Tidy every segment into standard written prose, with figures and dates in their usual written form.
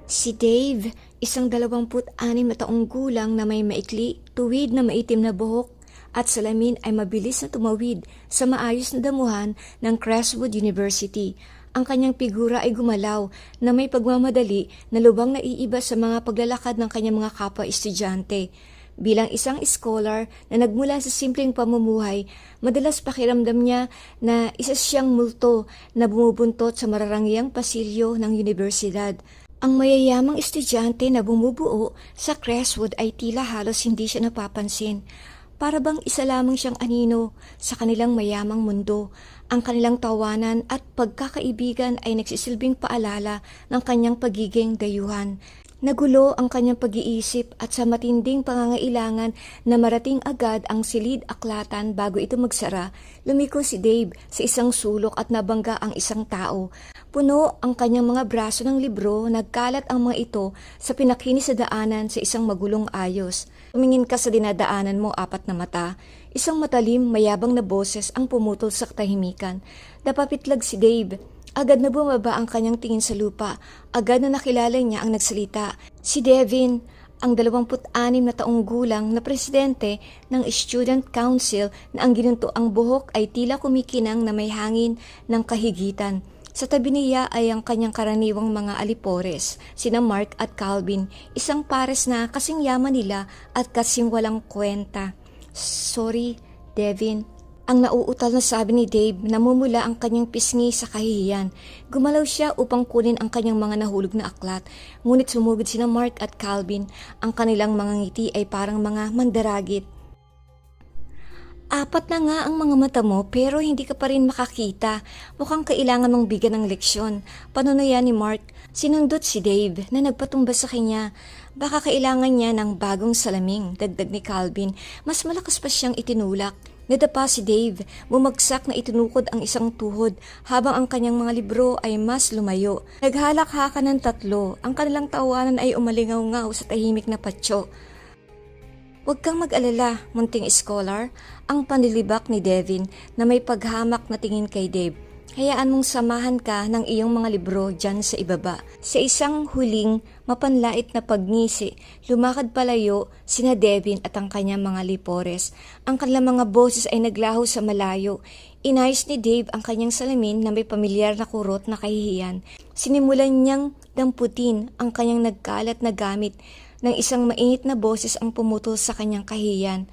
Si Dave, isang 26 na taong gulang na may maikli, tuwid na maitim na buhok at salamin ay mabilis na tumawid sa maayos na damuhan ng Crestwood University. Ang kanyang figura ay gumalaw na may pagmamadali na lubang naiiba sa mga paglalakad ng kanyang mga kapwa-estudyante. Bilang isang scholar na nagmula sa simpleng pamumuhay, madalas pakiramdam niya na isa siyang multo na bumubuntot sa mararangyang pasilyo ng universidad. Ang mayayamang estudyante na bumubuo sa Crestwood ay tila halos hindi siya napapansin. Para bang isa lamang siyang anino sa kanilang mayamang mundo. Ang kanilang tawanan at pagkakaibigan ay nagsisilbing paalala ng kanyang pagiging dayuhan. Nagulo ang kanyang pag-iisip at sa matinding pangangailangan na marating agad ang silid-aklatan bago ito magsara, lumiko si Dave sa isang sulok at nabangga ang isang tao. Puno ang kanyang mga braso ng libro, nagkalat ang mga ito sa pinakinis sa daanan sa isang magulong ayos. Tumingin ka sa dinadaanan mo, apat na mata. Isang matalim, mayabang na boses ang pumutol sa katahimikan. Napapitlag si Dave. Agad na bumaba ang kanyang tingin sa lupa. Agad na nakilala niya ang nagsalita. Si Devin, ang 26 na taong gulang na presidente ng Student Council na ang ginuntuang buhok ay tila kumikinang na may hangin ng kahigitan. Sa tabi niya ay ang kanyang karaniwang mga alipores, sina Mark at Calvin, isang pares na kasing yaman nila at kasing walang kwenta. Sorry, Devin. Ang nauutal na sabi ni Dave, namumula ang kanyang pisngi sa kahihiyan. Gumalaw siya upang kunin ang kanyang mga nahulog na aklat, ngunit sumugod sina Mark at Calvin. Ang kanilang mga ngiti ay parang mga mandaragit. Apat na nga ang mga mata mo pero hindi ka pa rin makakita. Mukhang kailangan mong bigyan ng leksyon. Panunuyan ni Mark. Sinundot si Dave na nagpatumba sa kanya. Baka kailangan niya ng bagong salaming, dagdag ni Calvin. Mas malakas pa siyang itinulak. Nadapa si Dave, bumagsak na itinukod ang isang tuhod habang ang kanyang mga libro ay mas lumayo. Naghalakhakan ng tatlo, ang kanilang tawanan ay umalingaw-ngaw sa tahimik na patyo. Huwag kang mag-alala, munting scholar, ang panlilibak ni Devin na may paghamak na tingin kay Dave. Hayaan mong samahan ka ng iyong mga libro dyan sa ibaba. Sa isang huling mapanlait na pagngisi, lumakad palayo sina Devin at ang kanyang mga lipores. Ang kanilang mga boses ay naglaho sa malayo. Inayos ni Dave ang kanyang salamin na may pamilyar na kurot na kahihiyan. Sinimulan niyang damputin ang kanyang nagkalat na gamit ng isang mainit na boses ang pumutol sa kanyang kahihiyan.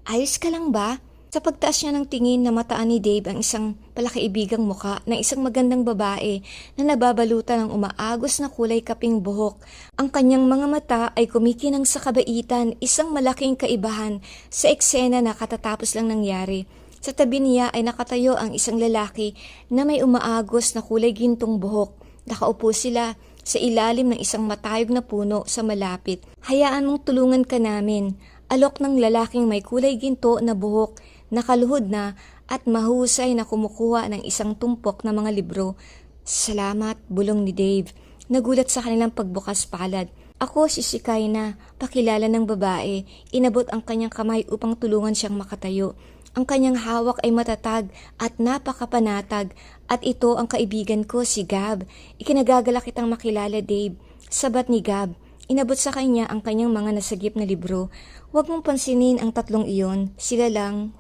Ayos ka lang ba? Sa pagtaas niya ng tingin, namataan ni Dave ang isang palakaibigang muka ng isang magandang babae na nababalutan ng umaagos na kulay kaping buhok. Ang kanyang mga mata ay kumikinang sa kabaitan, isang malaking kaibahan sa eksena na katatapos lang nangyari. Sa tabi niya ay nakatayo ang isang lalaki na may umaagos na kulay gintong buhok. Nakaupo sila sa ilalim ng isang matayog na puno sa malapit. Hayaan mong tulungan ka namin. Alok ng lalaking may kulay ginto na buhok, nakaluhod na at mahusay na kumukuha ng isang tumpok na mga libro. Salamat, bulong ni Dave. Nagulat sa kanilang pagbukas palad. Ako si Shikaina, pakilala ng babae. Inabot ang kanyang kamay upang tulungan siyang makatayo. Ang kanyang hawak ay matatag at napakapanatag at ito ang kaibigan ko si Gab. Ikinagagala kitang makilala, Dave. Sabat ni Gab. Inabot sa kanya ang kanyang mga nasagip na libro. Huwag mong pansinin ang tatlong iyon. Sila lang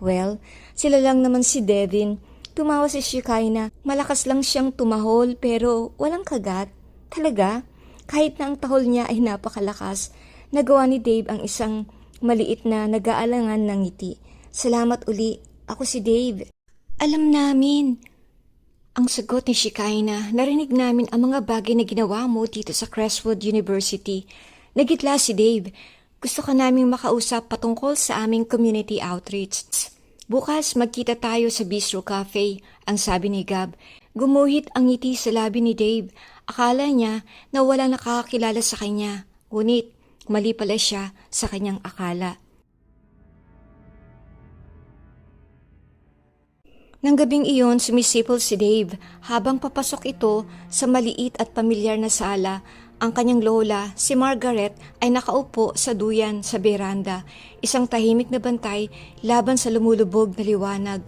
naman si Devin. Tumawa si Shikaina. Malakas lang siyang tumahol pero walang kagat. Talaga? Kahit na ang tahol niya ay napakalakas. Nagawa ni Dave ang isang maliit na nag-aalangan ng ngiti. Salamat uli. Ako si Dave. Alam namin. Ang sagot ni Shikaina, narinig namin ang mga bagay na ginawa mo dito sa Crestwood University. Nagitla si Dave. Gusto ka naming makausap patungkol sa aming community outreach. Bukas magkita tayo sa Bistro Cafe, ang sabi ni Gab. Gumuhit ang ngiti sa labi ni Dave. Akala niya na walang nakakakilala sa kanya. Ngunit mali pala siya sa kanyang akala. Nang gabing iyon, sumisipol si Dave habang papasok ito sa maliit at pamilyar na sala. Ang kanyang lola, si Margaret, ay nakaupo sa duyan sa beranda, isang tahimik na bantay laban sa lumulubog na liwanag.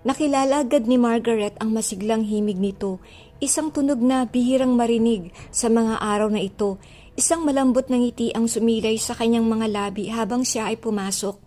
Nakilala agad ni Margaret ang masiglang himig nito. Isang tunog na bihirang marinig sa mga araw na ito. Isang malambot na ngiti ang sumilay sa kanyang mga labi habang siya ay pumasok.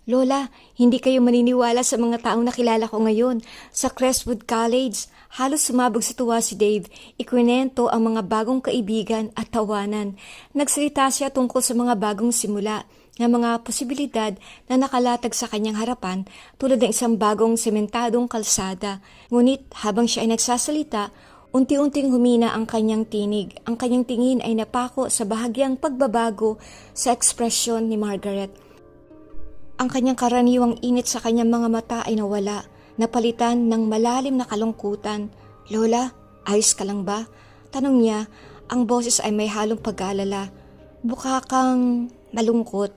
Lola, hindi kayo maniniwala sa mga taong nakilala ko ngayon sa Crestwood College. Halos sumabog sa tuwa si Dave. Ikwento ang mga bagong kaibigan at tawanan. Nagsalita siya tungkol sa mga bagong simula ng mga posibilidad na nakalatag sa kanyang harapan tulad ng isang bagong sementadong kalsada. Ngunit habang siya ay nagsasalita, unti-unting humina ang kanyang tinig. Ang kanyang tingin ay napako sa bahagyang pagbabago sa ekspresyon ni Margaret. Ang kanyang karaniwang init sa kanyang mga mata ay nawala, napalitan ng malalim na kalungkutan. Lola, ayos ka lang ba? Tanong niya, ang boses ay may halong pag-aalala. Mukha kang malungkot.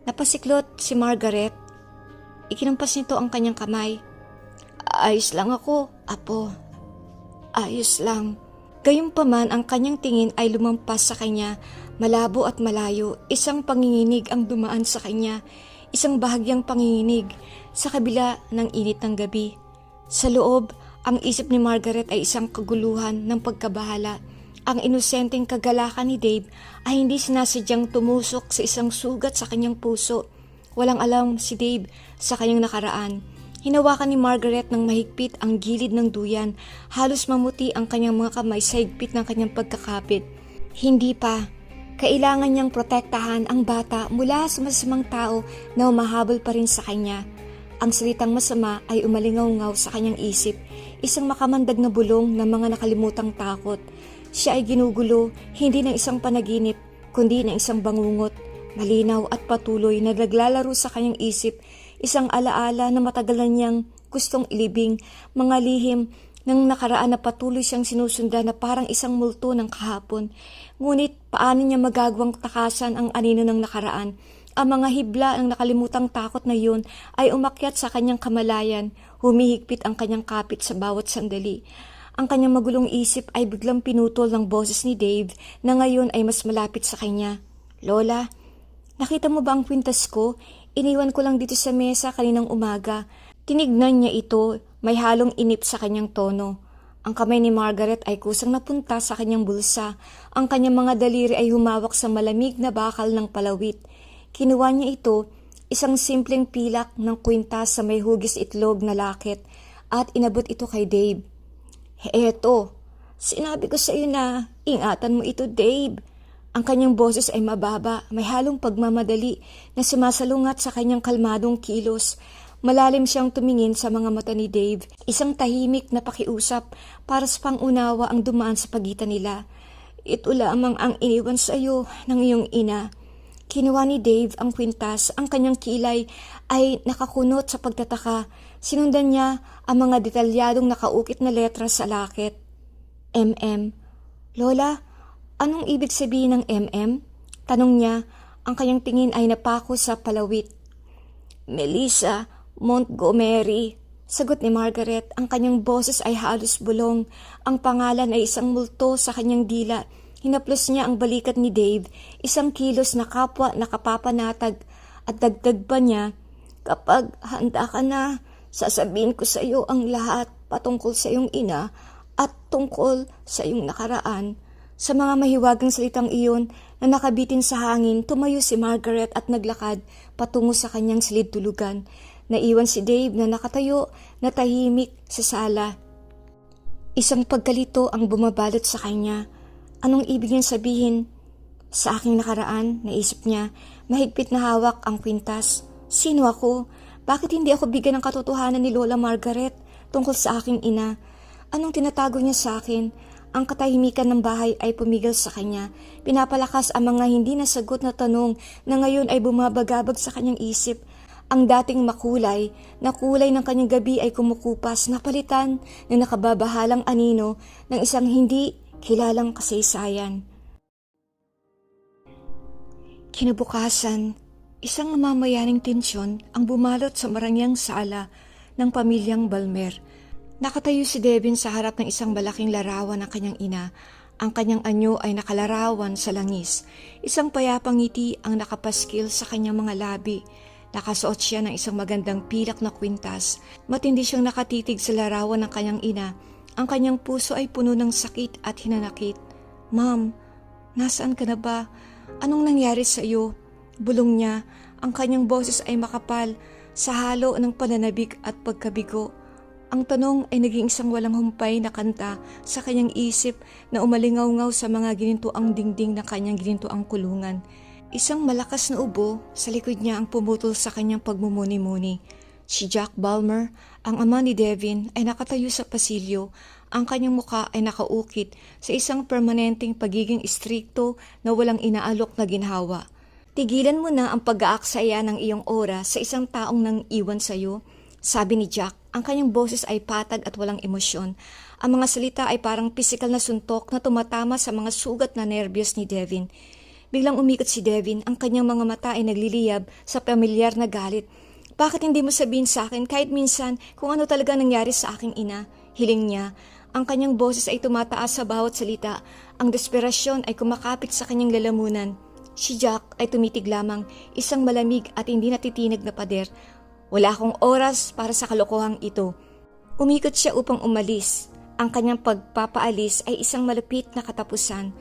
Napasiklot si Margaret. Ikinampas nito ang kanyang kamay. Ayos lang ako, apo. Ayos lang. Gayunpaman ang kanyang tingin ay lumampas sa kanya, malabo at malayo. Isang panginginig ang dumaan sa kanya. Isang bahagyang panginginig sa kabila ng init ng gabi. Sa loob, ang isip ni Margaret ay isang kaguluhan ng pagkabahala. Ang inosenteng kagalakan ni Dave ay hindi sinasadyang tumusok sa isang sugat sa kanyang puso. Walang alam si Dave sa kanyang nakaraan. Hinawakan ni Margaret ng mahigpit ang gilid ng duyan. Halos mamuti ang kanyang mga kamay sa higpit ng kanyang pagkakapit. Hindi pa. Kailangan niyang protektahan ang bata mula sa masamang tao na humahabol pa rin sa kanya. Ang salitang masama ay umalingaw-ngaw sa kanyang isip. Isang makamandag na bulong ng mga nakalimutang takot. Siya ay ginugulo, hindi ng isang panaginip, kundi ng isang bangungot. Malinaw at patuloy na naglalaro sa kanyang isip, isang alaala na matagal na niyang gustong ilibing, mga lihim ng nakaraan na patuloy siyang sinusundan na parang isang multo ng kahapon. Ngunit paano niya magagawang takasan ang anino ng nakaraan? Ang mga hibla ng nakalimutang takot na yun ay umakyat sa kanyang kamalayan, humihigpit ang kanyang kapit sa bawat sandali. Ang kanyang magulong isip ay biglang pinutol ng boses ni Dave na ngayon ay mas malapit sa kanya. Lola, nakita mo ba ang kwintas ko? Iniwan ko lang dito sa mesa kaninang umaga. Tinignan niya ito, may halong inip sa kanyang tono. Ang kamay ni Margaret ay kusang napunta sa kanyang bulsa. Ang kanyang mga daliri ay humawak sa malamig na bakal ng palawit. Kinuha niya ito, isang simpleng pilak ng kwintas sa may hugis itlog na lakit, at inabot ito kay Dave. Eto, sinabi ko sa iyo na ingatan mo ito, Dave. Ang kanyang boses ay mababa, may halong pagmamadali na sumasalungat sa kanyang kalmadong kilos. Malalim siyang tumingin sa mga mata ni Dave, isang tahimik na pakiusap para sa pangunawa ang dumaan sa pagitan nila. Ito lamang ang iniwan sa iyo ng iyong ina. Kinuha ni Dave ang kwintas, ang kanyang kilay ay nakakunot sa pagtataka. Sinundan niya ang mga detalyadong nakaukit na letra sa lakit. MM. Lola, anong ibig sabihin ng MM? Tanong niya, ang kanyang tingin ay napako sa palawit. Melissa Montgomery. Sagot ni Margaret, ang kanyang boses ay halos bulong. Ang pangalan ay isang multo sa kanyang dila. Hinaplos niya ang balikat ni Dave, isang kilos na kapwa nakapapanatag, at dagdag pa niya, kapag handa ka na, sasabihin ko sa iyo ang lahat patungkol sa iyong ina at tungkol sa iyong nakaraan. Sa mga mahiwagang salitang iyon na nakabitin sa hangin, tumayo si Margaret at naglakad patungo sa kanyang silid-tulugan. Naiwan si Dave na nakatayo na tahimik sa sala. Isang pagkalito ang bumabalot sa kanya. Anong ibig niyang sabihin? Sa aking nakaraan, naisip niya, mahigpit na hawak ang kwintas. Sino ako? Bakit hindi ako bigyan ng katotohanan ni Lola Margaret tungkol sa aking ina? Anong tinatago niya sa akin? Ang katahimikan ng bahay ay pumigil sa kanya. Pinapalakas ang mga hindi nasagot na tanong na ngayon ay bumabagabag sa kanyang isip. Ang dating makulay na kulay ng kanyang gabi ay kumukupas, napalitan ng nakababahalang anino ng isang hindi kilalang kasaysayan. Kinabukasan, isang namamayaning tensyon ang bumalot sa marangyang sala ng pamilyang Balmer. Nakatayo si Devin sa harap ng isang malaking larawan ng kanyang ina. Ang kanyang anyo ay nakalarawan sa langis. Isang payapang ngiti ang nakapaskil sa kanyang mga labi. Nakasuot siya ng isang magandang pilak na kwintas. Matindi siyang nakatitig sa larawan ng kanyang ina. Ang kanyang puso ay puno ng sakit at hinanakit. "Ma'am, nasaan ka na ba? Anong nangyari sa iyo?" Bulong niya. Ang kanyang boses ay makapal sa halo ng pananabik at pagkabigo. Ang tanong ay naging isang walang humpay na kanta sa kanyang isip na umalingaw-ngaw sa mga ginintuang dingding na kanyang ginintuang kulungan. Isang malakas na ubo sa likod niya ang pumutol sa kanyang pagmumuni-muni. Si Jack Balmer, ang ama ni Devin, ay nakatayo sa pasilyo. Ang kanyang muka ay nakaukit sa isang permanenteng pagiging istrikto na walang inaalok na ginhawa. "Tigilan mo na ang pag-aaksaya ng iyong oras sa isang taong nang iwan sa iyo," sabi ni Jack. Ang kanyang boses ay patag at walang emosyon. Ang mga salita ay parang pisikal na suntok na tumatama sa mga sugat na nerbiyos ni Devin. Biglang umikot si Devin, ang kanyang mga mata ay nagliliyab sa pamilyar na galit. "Bakit hindi mo sabihin sa akin kahit minsan kung ano talaga nangyari sa aking ina?" hiling niya. Ang kanyang boses ay tumataas sa bawat salita. Ang desperasyon ay kumakapit sa kanyang lalamunan. Si Jack ay tumitig lamang, isang malamig at hindi natitinag na pader. "Wala akong oras para sa kalokohang ito." Umikot siya upang umalis. Ang kanyang pagpapaalis ay isang malupit na katapusan.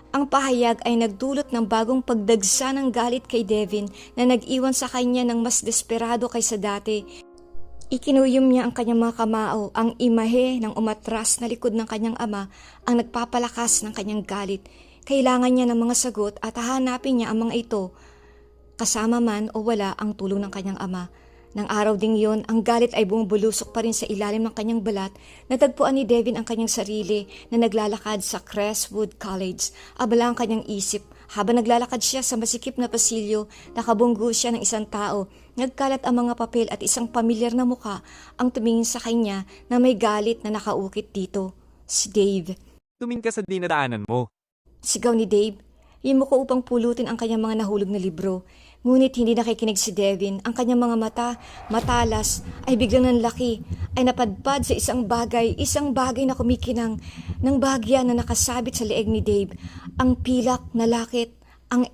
Ang pahayag ay nagdulot ng bagong pagdagsa ng galit kay Devin na nag-iwan sa kanya ng mas desperado kaysa dati. Ikinuyom niya ang kanyang mga kamao, ang imahe ng umatras na likod ng kanyang ama ang nagpapalakas ng kanyang galit. Kailangan niya ng mga sagot at hahanapin niya ang mga ito, kasama man o wala ang tulong ng kanyang ama. Nang araw ding yon, ang galit ay bumubulusok pa rin sa ilalim ng kanyang balat. Natagpuan ni Devin ang kanyang sarili na naglalakad sa Crestwood College. Abala ang kanyang isip. Habang naglalakad siya sa masikip na pasilyo, nakabunggo siya ng isang tao. Nagkalat ang mga papel at isang pamilyar na muka ang tumingin sa kanya na may galit na nakaukit dito. Si Dave. Tumingin ka sa dinadaanan mo. Sigaw ni Dave. Yumuko upang pulutin ang kanyang mga nahulog na libro. Ngunit hindi nakikinig si Devin. Ang kanyang mga mata, matalas, ay biglang nanlaki, ay napadpad sa isang bagay na kumikinang, ng bahagya na nakasabit sa leeg ni Dave. Ang pilak na lakit, ang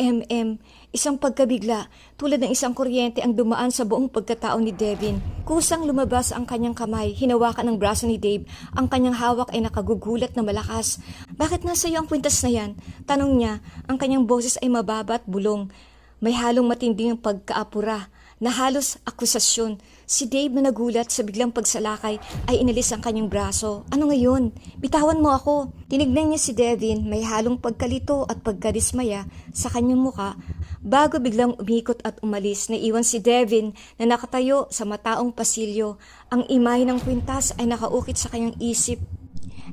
isang pagkabigla, tulad ng isang kuryente ang dumaan sa buong pagkatao ni Devin. Kusang lumabas ang kanyang kamay, hinawakan ng braso ni Dave. Ang kanyang hawak ay nakagugulat na malakas. "Bakit nasa iyo ang kwintas na yan?" tanong niya. Ang kanyang boses ay mababa at bulong. May halong matinding pagkaapura na halos akusasyon. Si Dave na nagulat sa biglang pagsalakay ay inalis ang kanyang braso. "Ano ngayon? Bitawan mo ako." Tinignan niya si Devin, may halong pagkalito at pagkadismaya sa kanyang muka. Bago biglang umikot at umalis, naiwan si Devin na nakatayo sa mataong pasilyo. Ang imahe ng kwintas ay nakaukit sa kanyang isip.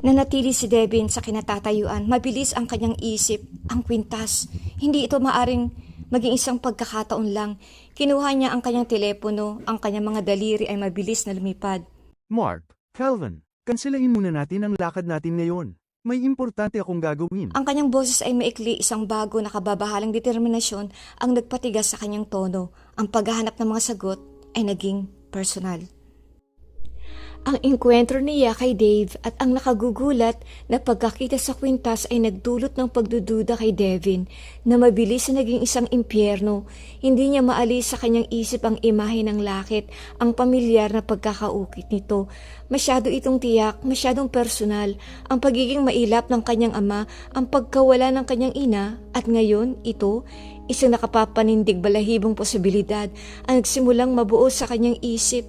Nanatili si Devin sa kinatatayuan. Mabilis ang kanyang isip. Ang kwintas. Hindi ito maaring maging isang pagkakataon lang. Kinuha niya ang kanyang telepono. Ang kanyang mga daliri ay mabilis na lumipad. "Mark, Calvin, kansilahin muna natin ang lakad natin ngayon. May importante akong gagawin." Ang kanyang boses ay maikli, isang bago na kababahalang determinasyon ang nagpatigas sa kanyang tono. Ang paghahanap ng mga sagot ay naging personal. Ang engkwentro niya kay Dave at ang nakagugulat na pagkakita sa kwintas ay nagdulot ng pagdududa kay Devin na mabilis na naging isang impyerno. Hindi niya maalis sa kanyang isip ang imahe ng lakit, ang pamilyar na pagkakaukit nito. Masyado itong tiyak, masyadong personal, ang pagiging mailap ng kanyang ama, ang pagkawala ng kanyang ina, at ngayon ito, isang nakapapanindig balahibong posibilidad ang nagsimulang mabuo sa kanyang isip.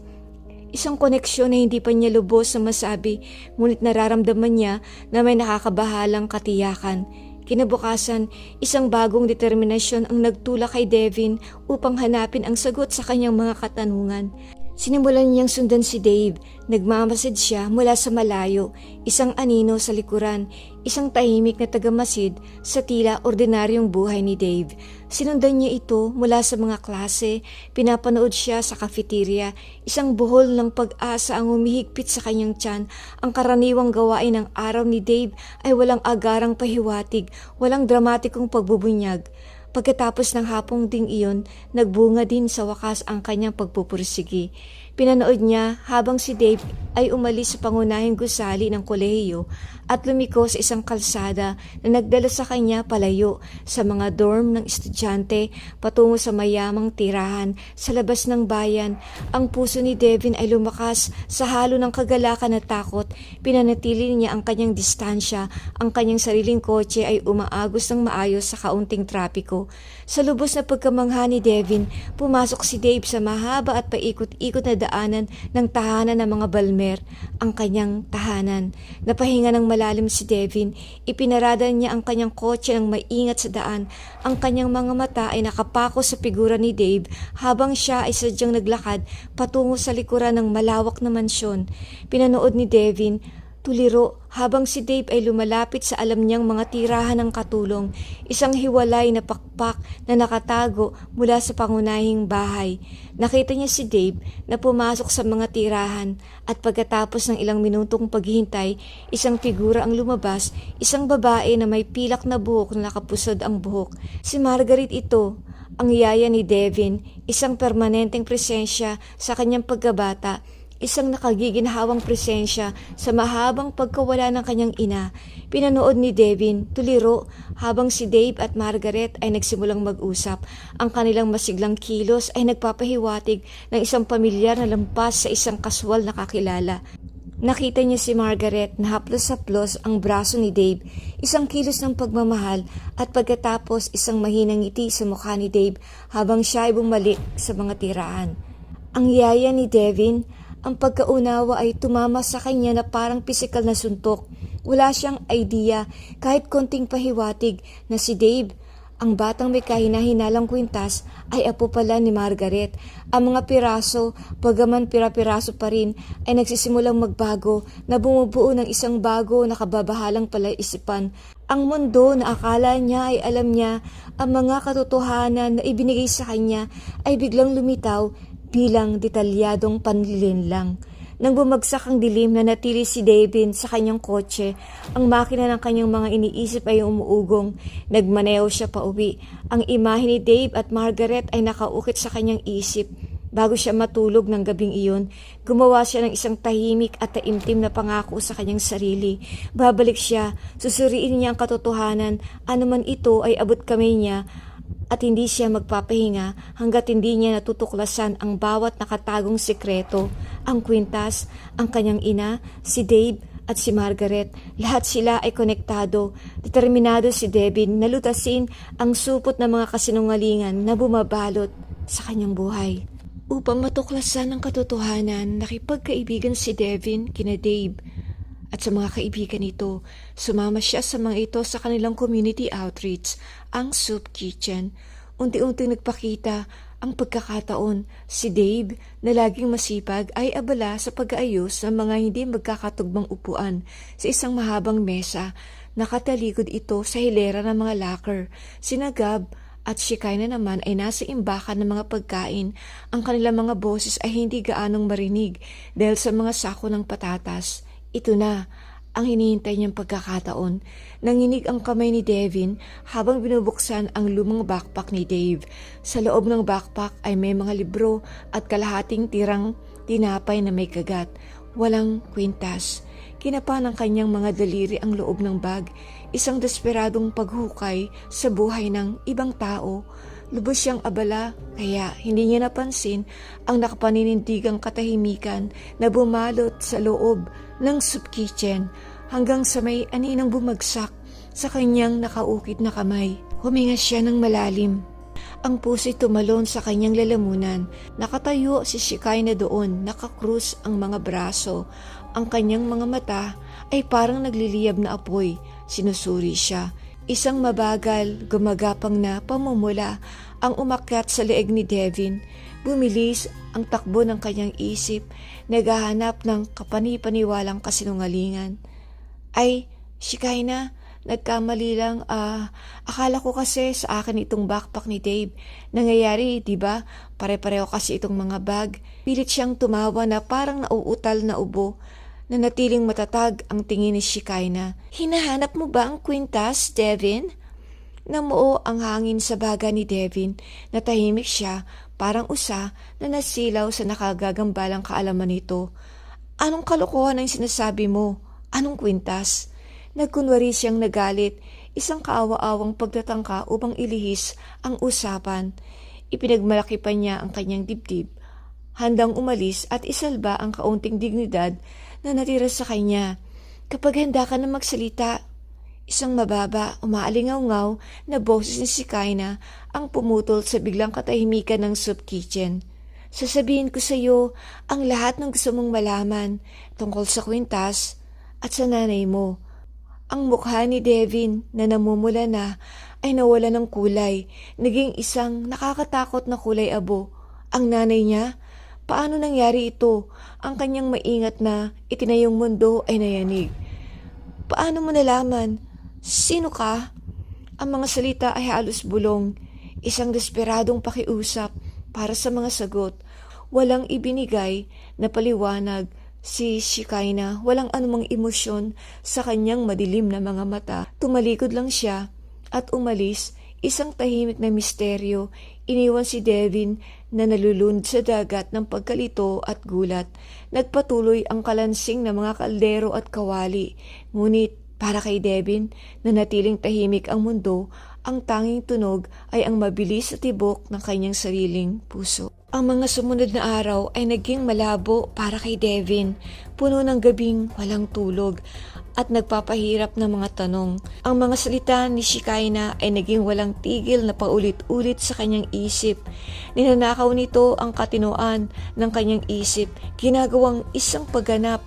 Isang koneksyon na hindi pa niya lubos na masabi, ngunit nararamdaman niya na may nakakabahalang katiyakan. Kinabukasan, isang bagong determinasyon ang nagtulak kay Devin upang hanapin ang sagot sa kanyang mga katanungan. Sinimulan niyang sundan si Dave. Nagmamasid siya mula sa malayo, isang anino sa likuran, isang tahimik na tagamasid sa tila ordinaryong buhay ni Dave. Sinundan niya ito mula sa mga klase, pinapanood siya sa cafeteria, isang buhol ng pag-asa ang humihigpit sa kanyang tiyan. Ang karaniwang gawain ng araw ni Dave ay walang agarang pahiwatig, walang dramatikong pagbubunyag. Pagkatapos ng hapong ding iyon, nagbunga din sa wakas ang kanyang pagpupursigi. Pinanood niya habang si Dave ay umalis sa pangunahing gusali ng kolehiyo at lumiko sa isang kalsada na nagdala sa kanya palayo sa mga dorm ng estudyante patungo sa mayamang tirahan sa labas ng bayan. Ang puso ni Devin ay lumakas sa halo ng kagalakan at takot. Pinanatili niya ang kanyang distansya. Ang kanyang sariling kotse ay umaagos ng maayos sa kaunting trapiko. Sa lubos na pagkamangha ni Devin, pumasok si Dave sa mahaba at paikot-ikot na daanan ng tahanan ng mga Balmer, ang kanyang tahanan. Napahinga ng malalim si Devin. Ipinarada niya ang kanyang kotse ng maingat sa daan. Ang kanyang mga mata ay nakapako sa figura ni Dave habang siya ay sadyang naglakad patungo sa likuran ng malawak na mansyon. Pinanood ni Devin tuliro habang si Dave ay lumalapit sa alam niyang mga tirahan ng katulong, isang hiwalay na pakpak na nakatago mula sa pangunahing bahay. Nakita niya si Dave na pumasok sa mga tirahan at pagkatapos ng ilang minutong paghihintay, isang figura ang lumabas, isang babae na may pilak na buhok na nakapusod ang buhok. Si Margaret ito, ang yaya ni Devin, isang permanenteng presensya sa kanyang pagkabata, isang nakagiginhawang presensya sa mahabang pagkawala ng kanyang ina. Pinanood ni Devin tuliro habang si Dave at Margaret ay nagsimulang mag-usap. Ang kanilang masiglang kilos ay nagpapahiwatig ng isang pamilyar na lampas sa isang kaswal na kakilala. Nakita niya si Margaret na haplos-haplos ang braso ni Dave, isang kilos ng pagmamahal at pagkatapos isang mahinang ngiti sa mukha ni Dave habang siya ay bumalik sa mga tirahan. Ang yaya ni Devin, ang pagkaunawa ay tumama sa kanya na parang pisikal na suntok. Wala siyang idea kahit konting pahiwatig na si Dave, ang batang may kahina-hinalang kwintas, ay apo pala ni Margaret. Ang mga piraso, bagaman pira-piraso pa rin, ay nagsisimulang magbago na bumubuo ng isang bago na kababahalang palaisipan. Ang mundo na akala niya ay alam niya, ang mga katotohanan na ibinigay sa kanya ay biglang lumitaw bilang detalyadong panlilinlang. Nang bumagsak ang dilim na natili si Devin sa kanyang kotse, ang makina ng kanyang mga iniisip ay umuugong. Nagmaneho siya pauwi. Ang imahe ni Dave at Margaret ay nakaukit sa kanyang isip. Bago siya matulog ng gabing iyon, gumawa siya ng isang tahimik at taimtim na pangako sa kanyang sarili. Babalik siya, susuriin niya ang katotohanan, anuman ito ay abot kamay niya, at hindi siya magpapahinga hanggat hindi niya natutuklasan ang bawat nakatagong sekreto. Ang kwintas, ang kanyang ina, si Dave at si Margaret, lahat sila ay konektado. Determinado si Devin na lutasin ang supot ng mga kasinungalingan na bumabalot sa kanyang buhay. Upang matuklasan ang katotohanan, nakipagkaibigan si Devin kina Dave. At sa mga kaibigan nito, sumama siya sa mga ito sa kanilang community outreach, ang Soup Kitchen. Unti-unting nagpakita ang pagkakataon. Si Dave, na laging masipag, ay abala sa pag-aayos ng mga hindi magkakatugmang upuan sa isang mahabang mesa. Nakatalikod ito sa hilera ng mga locker. Sina Gab at si Kaina naman ay nasa imbakan ng mga pagkain. Ang kanilang mga boses ay hindi gaanong marinig dahil sa mga sako ng patatas. Ito na ang hinihintay niyang pagkakataon. Nanginig ang kamay ni Devin habang binubuksan ang lumang backpack ni Dave. Sa loob ng backpack ay may mga libro at kalahating tirang tinapay na may kagat. Walang kwintas. Kinapa ng kanyang mga daliri ang loob ng bag. Isang desperadong paghukay sa buhay ng ibang tao. Lubos siyang abala, kaya hindi niya napansin ang nakapaninindigang katahimikan na bumalot sa loob ng soup kitchen hanggang sa may aninang bumagsak sa kanyang nakaukit na kamay. Huminga siya ng malalim. Ang puso'y tumalon sa kanyang lalamunan. Nakatayo si Shikai na doon, nakakrus ang mga braso. Ang kanyang mga mata ay parang nagliliyab na apoy. Sinusuri siya. Isang mabagal, gumagapang na pamumula ang umakyat sa leeg ni Devin. Bumilis ang takbo ng kanyang isip, naghahanap ng kapani-paniwalang kasinungalingan. Ay, Shikai na, nagkamali lang. Akala ko kasi sa akin itong backpack ni Dave. Nangyayari, di ba? Pare-pareho kasi itong mga bag. Pilit siyang tumawa na parang nauutal na ubo. Nanatiling matatag ang tingin ni Shikaina. Hinahanap mo ba ang kwintas, Devin? Namuo ang hangin sa baga ni Devin. Natahimik siya, parang usa na nasilaw sa nakagagambalang kaalaman nito. Anong kalokohan ang sinasabi mo? Anong kwintas? Nagkunwari siyang nagalit, isang kaawa-awang pagtatangka upang ilihis ang usapan. Ipinagmalaki pa niya ang kanyang dibdib, handang umalis at isalba ang kaunting dignidad na natira sa kanya. Kapag handa ka na magsalita, isang mababa, umaalingaw-ngaw na boses ni si Kaina ang pumutol sa biglang katahimikan ng soup kitchen. Sasabihin ko sa iyo ang lahat ng gusto mong malaman tungkol sa kwintas at sa nanay mo. Ang mukha ni Devin na namumula na ay nawala ng kulay, naging isang nakakatakot na kulay abo. Ang nanay niya, paano nangyari ito? Ang kanyang maingat na itinayong mundo ay nayanig. Paano mo nalaman? Sino ka? Ang mga salita ay halos bulong, isang desperadong pakiusap para sa mga sagot. Walang ibinigay na paliwanag si Shikaina, walang anumang emosyon sa kanyang madilim na mga mata. Tumalikod lang siya at umalis, isang tahimik na misteryo. Iniwan si Devin na nalulunod sa dagat ng pagkalito at gulat. Nagpatuloy ang kalansing ng mga kaldero at kawali. Ngunit para kay Devin, na natiling tahimik ang mundo, ang tanging tunog ay ang mabilis sa tibok ng kanyang sariling puso. Ang mga sumunod na araw ay naging malabo para kay Devin, puno ng gabing walang tulog at nagpapahirap ng mga tanong. Ang mga salita ni Shikaina ay naging walang tigil na paulit-ulit sa kanyang isip. Ninanakaw nito ang katinoan ng kanyang isip, ginagawang isang pagganap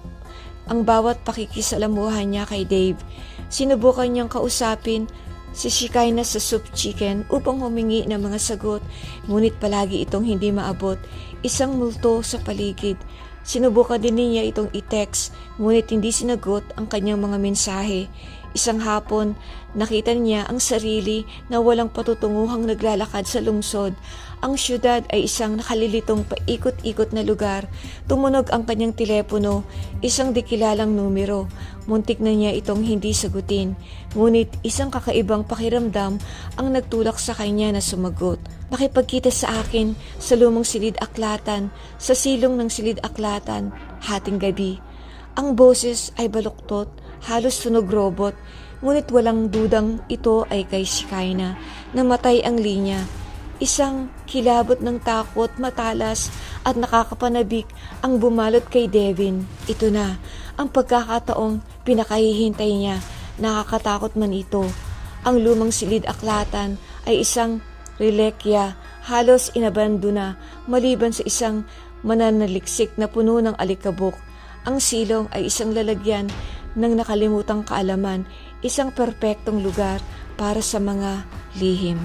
ang bawat pakikisalamuhan niya kay Dave. Sinubukan niyang kausapin si Shikaina sa soup chicken upang humingi ng mga sagot, ngunit palagi itong hindi maabot. Isang multo sa paligid. Sinubukan din niya itong i-text, ngunit hindi sinagot ang kanyang mga mensahe. Isang hapon, nakita niya ang sarili na walang patutunguhang naglalakad sa lungsod. Ang syudad ay isang nakalilitong paikot-ikot na lugar. Tumunog ang kanyang telepono, isang dikilalang numero. Muntik na niya itong hindi sagutin. Ngunit isang kakaibang pakiramdam ang nagtulak sa kanya na sumagot. Makipagkita sa akin sa lumang silid aklatan, sa silong ng silid aklatan, hating gabi. Ang boses ay baluktot, halos tunog robot, ngunit walang dudang ito ay kay Shikaina. Namatay ang linya. Isang kilabot ng takot, matalas at nakakapanabik ang bumalot kay Devin. Ito na, ang pagkakataong pinakahihintay niya. Nakakatakot man ito. Ang lumang silid aklatan ay isang relekya, halos inabandona maliban sa isang mananaliksik na puno ng alikabok. Ang silong ay isang lalagyan ng nakalimutang kaalaman, isang perpektong lugar para sa mga lihim.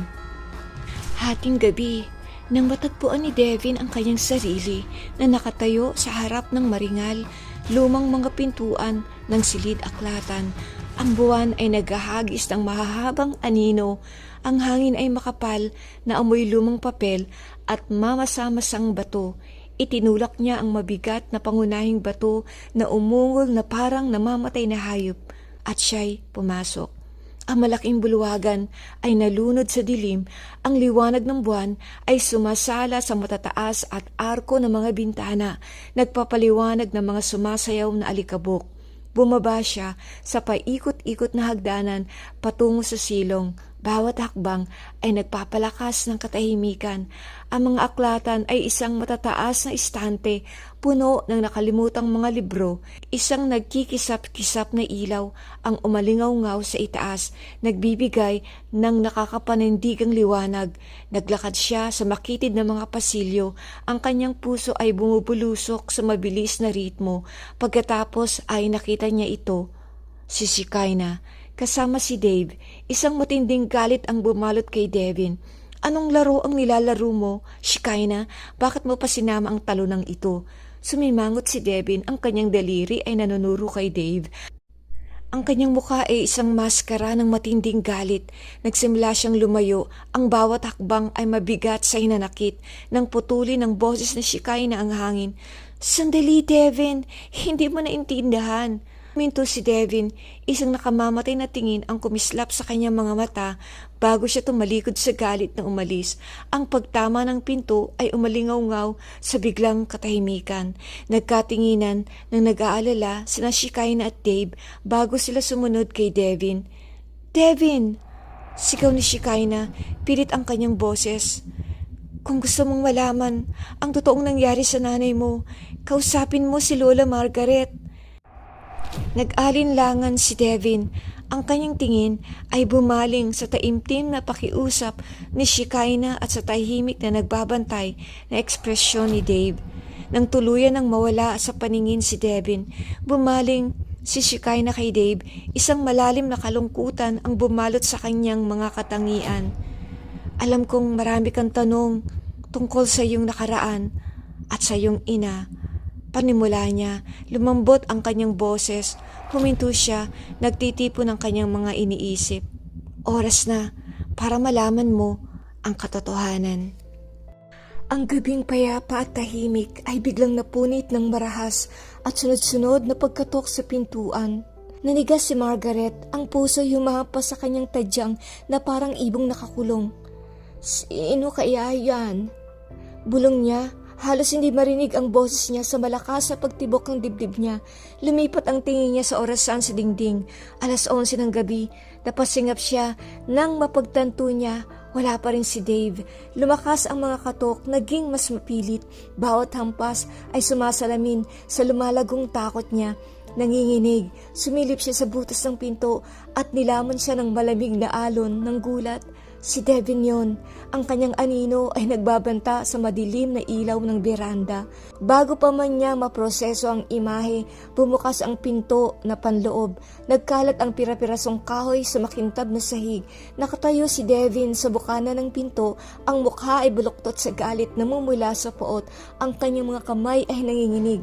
Hating gabi, nang matagpuan ni Devin ang kanyang sarili na nakatayo sa harap ng maringal, lumang mga pintuan ng silid aklatan. Ang buwan ay naghahagis ng mahahabang anino, ang hangin ay makapal na amoy lumang papel at mamasa-masang bato. Itinulak niya ang mabigat na pangunahing bato na umungol na parang namamatay na hayop at siya'y pumasok. Ang malaking bulwagan ay nalunod sa dilim, ang liwanag ng buwan ay sumasala sa matataas at arko ng mga bintana, nagpapaliwanag ng mga sumasayaw na alikabok. Bumaba siya sa paikot-ikot na hagdanan patungo sa silong. Bawat hakbang ay nagpapalakas ng katahimikan. Ang mga aklatan ay isang matataas na istante, puno ng nakalimutang mga libro. Isang nagkikisap-kisap na ilaw ang umalingaw-ngaw sa itaas, nagbibigay ng nakakapanindigang liwanag. Naglakad siya sa makitid na mga pasilyo. Ang kanyang puso ay bumubulusok sa mabilis na ritmo. Pagkatapos ay nakita niya ito, si Shikaina. Kasama si Dave, isang matinding galit ang bumalot kay Devin. Anong laro ang nilalaro mo, Shikaina? Bakit mo pa sinama ang talonang ito? Sumimangot si Devin, ang kanyang daliri ay nanunuro kay Dave. Ang kanyang mukha ay isang maskara ng matinding galit. Nagsimula siyang lumayo, ang bawat hakbang ay mabigat sa hinanakit. Nang putulin ng boses ni Shikaina ang hangin. Sandali, Devin, hindi mo naintindihan. Minto si Devin, isang nakamamatay na tingin ang kumislap sa kanyang mga mata bago siya tumalikod sa galit na umalis. Ang pagtama ng pinto ay umalingaw-ngaw sa biglang katahimikan. Nagkatinginan ng nag-aalala sina Shekinah at Dave bago sila sumunod kay Devin. Devin! Sigaw ni Shekinah, pilit ang kanyang boses. Kung gusto mong malaman ang totoong nangyari sa nanay mo, kausapin mo si Lola Margaret. Nag-alinlangan si Devin. Ang kanyang tingin ay bumaling sa taimtim na pakiusap ni Shekinah at sa tahimik na nagbabantay na ekspresyon ni Dave. Nang tuluyan ng mawala sa paningin si Devin, bumaling si Shekinah kay Dave, isang malalim na kalungkutan ang bumalot sa kanyang mga katangian. Alam kong marami kang tanong tungkol sa iyong nakaraan at sa iyong ina. Panimula niya, lumambot ang kanyang boses, huminto siya, nagtitipon ng kanyang mga iniisip. Oras na para malaman mo ang katotohanan. Ang gabing payapa at tahimik ay biglang napunit ng marahas at sunod-sunod na pagkatok sa pintuan. Nanigas si Margaret, ang puso humahapa sa kanyang tadyang na parang ibong nakakulong. Sino kaya yan? Bulong niya. Halos hindi marinig ang boses niya sa malakas sa pagtibok ng dibdib niya. Lumipat ang tingin niya sa orasan sa dingding. 11:00 ng gabi, napasingap siya nang mapagtanto niya wala pa rin si Dave. Lumakas ang mga katok, naging mas mapilit. Bawat hampas ay sumasalamin sa lumalagong takot niya. Nanginginig, sumilip siya sa butas ng pinto at nilamon siya ng malamig na alon ng gulat. Si Devin yon. Ang kanyang anino ay nagbabanta sa madilim na ilaw ng beranda. Bago pa man niya maproseso ang imahe, bumukas ang pinto na panloob. Nagkalat ang pira-pirasong kahoy sa makintab na sahig. Nakatayo si Devin sa bukana ng pinto. Ang mukha ay buluktot sa galit na mumula sa poot. Ang kanyang mga kamay ay nanginginig.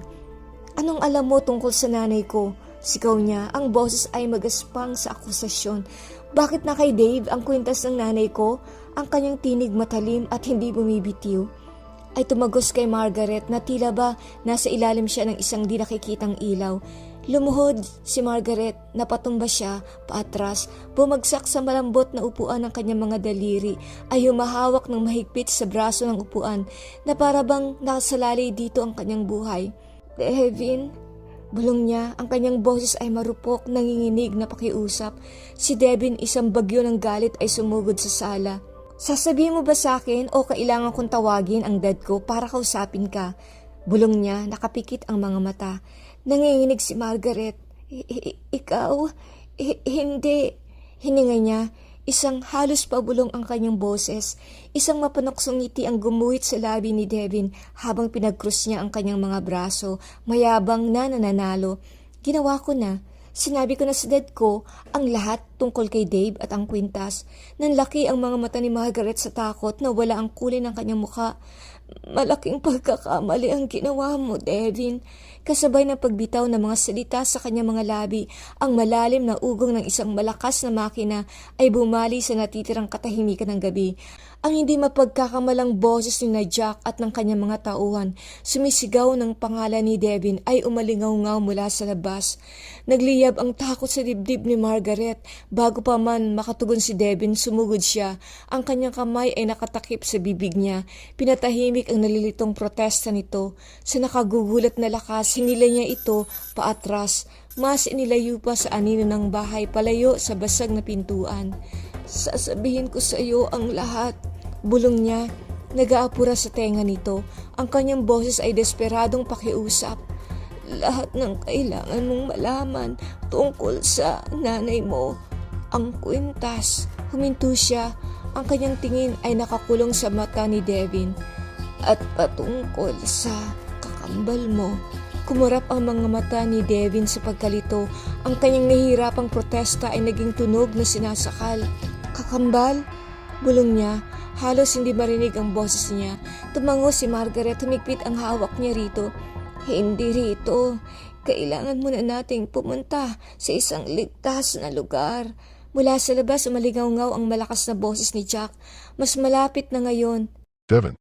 Anong alam mo tungkol sa nanay ko? Sigaw niya. Ang boses ay magaspang sa akusasyon. Bakit na kay Dave ang kwintas ng nanay ko? Ang kanyang tinig matalim at hindi bumibitiw. Ay tumagos kay Margaret na tila ba nasa ilalim siya ng isang di nakikitang ilaw. Lumuhod si Margaret, napatumba siya paatras, bumagsak sa malambot na upuan ng kanyang mga daliri, ay humahawak ng mahigpit sa braso ng upuan na para bang nakasalalay dito ang kanyang buhay. Devin? Bulong niya, ang kanyang boses ay marupok, nanginginig na pakiusap. Si Devin, isang bagyo ng galit ay sumugod sa sala. Sasabihin mo ba sa akin o kailangan kong tawagin ang dad ko para kausapin ka? Bulong niya, nakapikit ang mga mata. Nanginginig si Margaret. Ikaw? Hindi. Hininga niya. Isang halos pabulong ang kanyang boses. Isang mapanoksong ngiti ang gumuhit sa labi ni Devin habang pinagkrus niya ang kanyang mga braso, mayabang na nananalo. Ginawa ko na. Sinabi ko na sa dad ko ang lahat tungkol kay Dave at ang kwintas. Nanlaki ang mga mata ni Margaret sa takot na wala ang kulay ng kanyang mukha. Malaking pagkakamali ang ginawa mo, Devin. Kasabay ng pagbitaw ng mga salita sa kanyang mga labi, ang malalim na ugong ng isang malakas na makina ay bumali sa natitirang katahimikan ng gabi. Ang hindi mapagkakamalang boses ni Jack at ng kanyang mga tauhan, sumisigaw ng pangalan ni Devin ay umalingaw-ngaw mula sa labas. Nagliyab ang takot sa dibdib ni Margaret. Bago pa man makatugon si Devin, sumugod siya. Ang kanyang kamay ay nakatakip sa bibig niya. Pinatahimik ang nalilitong protesta nito. Sa nakagugulat na lakas, hinila niya ito paatras. Mas inilayo pa sa anino ng bahay palayo sa basag na pintuan. Sasabihin ko sa iyo ang lahat. Bulong niya, nag-aapura sa tenga nito. Ang kanyang boses ay desperadong pakiusap. Lahat ng kailangan mong malaman tungkol sa nanay mo. Ang kwintas. Huminto siya. Ang kanyang tingin ay nakakulong sa mata ni Devin. At patungkol sa kakambal mo. Kumurap ang mga mata ni Devin sa pagkalito. Ang kanyang nahihirapang protesta ay naging tunog na sinasakal. Kakambal? Bulong niya. Halos hindi marinig ang boses niya. Tumango si Margaret, humigpit ang hawak niya rito. Hindi rito. Kailangan muna nating pumunta sa isang ligtas na lugar. Mula sa labas, umaligaw-ngaw ang malakas na boses ni Jack. Mas malapit na ngayon. Devin.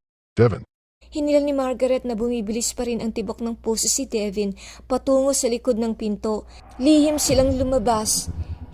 Hinila ni Margaret na bumibilis pa rin ang tibok ng puso si Devin patungo sa likod ng pinto. Lihim silang lumabas.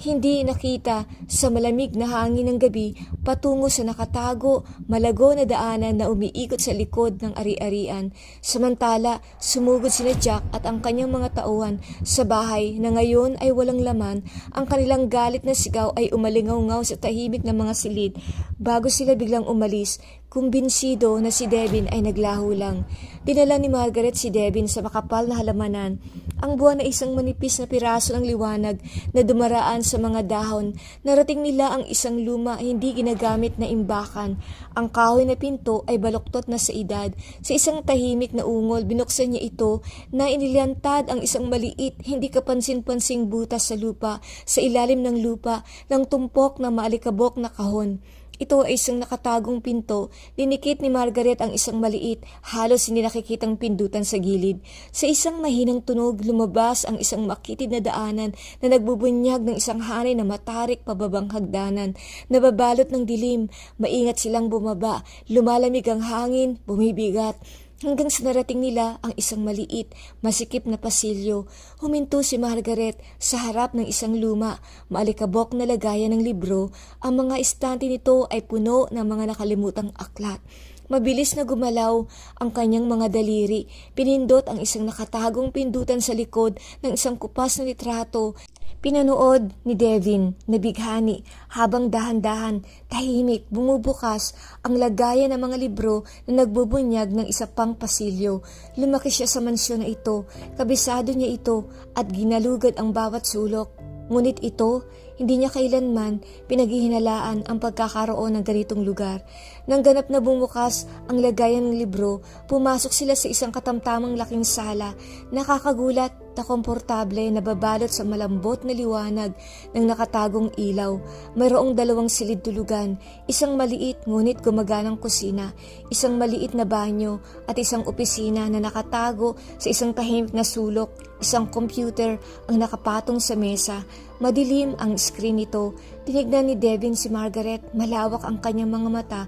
Hindi nakita sa malamig na hangin ng gabi patungo sa nakatago, malago na daanan na umiikot sa likod ng ari-arian. Samantala, sumugod sina Jack at ang kanyang mga tauhan sa bahay na ngayon ay walang laman. Ang kanilang galit na sigaw ay umalingaw-ngaw sa tahimik na mga silid. Bago sila biglang umalis, kumbinsido na si Devin ay naglaho lang. Dinala ni Margaret si Devin sa makapal na halamanan. Ang buwan na isang manipis na piraso ng liwanag na dumaraan sa mga dahon. Narating nila ang isang luma hindi ginagamit na imbakan. Ang kahoy na pinto ay baluktot na sa edad. Sa isang tahimik na ungol, binuksan niya ito na inilantad ang isang maliit, hindi kapansin-pansing butas sa lupa, sa ilalim ng lupa, ng tumpok na maalikabok na kahon. Ito ay isang nakatagong pinto. Dinikit ni Margaret ang isang maliit, halos hindi nakikitang pindutan sa gilid. Sa isang mahinang tunog, lumabas ang isang makitid na daanan na nagbubunyag ng isang hanay na matarik pababang hagdanan. Nababalot ng dilim, maingat silang bumaba. Lumalamig ang hangin, bumibigat. Hanggang sa narating nila ang isang maliit, masikip na pasilyo. Huminto si Margaret sa harap ng isang luma, maalikabok na lagayan ng libro. Ang mga estante nito ay puno ng mga nakalimutang aklat. Mabilis na gumalaw ang kanyang mga daliri. Pinindot ang isang nakatagong pindutan sa likod ng isang kupas na litrato. Pinanood ni Devin na bighani habang dahan-dahan, tahimik, bumubukas ang lagayan ng mga libro na nagbubunyag ng isa pang pasilyo. Lumaki siya sa mansyon na ito, kabisado niya ito at ginalugad ang bawat sulok. Ngunit ito, hindi niya kailanman pinaghihinalaan ang pagkakaroon ng ganitong lugar. Nang ganap na bumukas ang lagayan ng libro, pumasok sila sa isang katamtamang laking sala. Nakakagulat na komportable na babalot sa malambot na liwanag ng nakatagong ilaw. Mayroong 2 silid tulugan, isang maliit ngunit gumaganang kusina, isang maliit na banyo at isang opisina na nakatago sa isang tahimik na sulok. Isang computer ang nakapatong sa mesa. Madilim ang screen nito. Tinignan ni Devin si Margaret. Malawak ang kanyang mga mata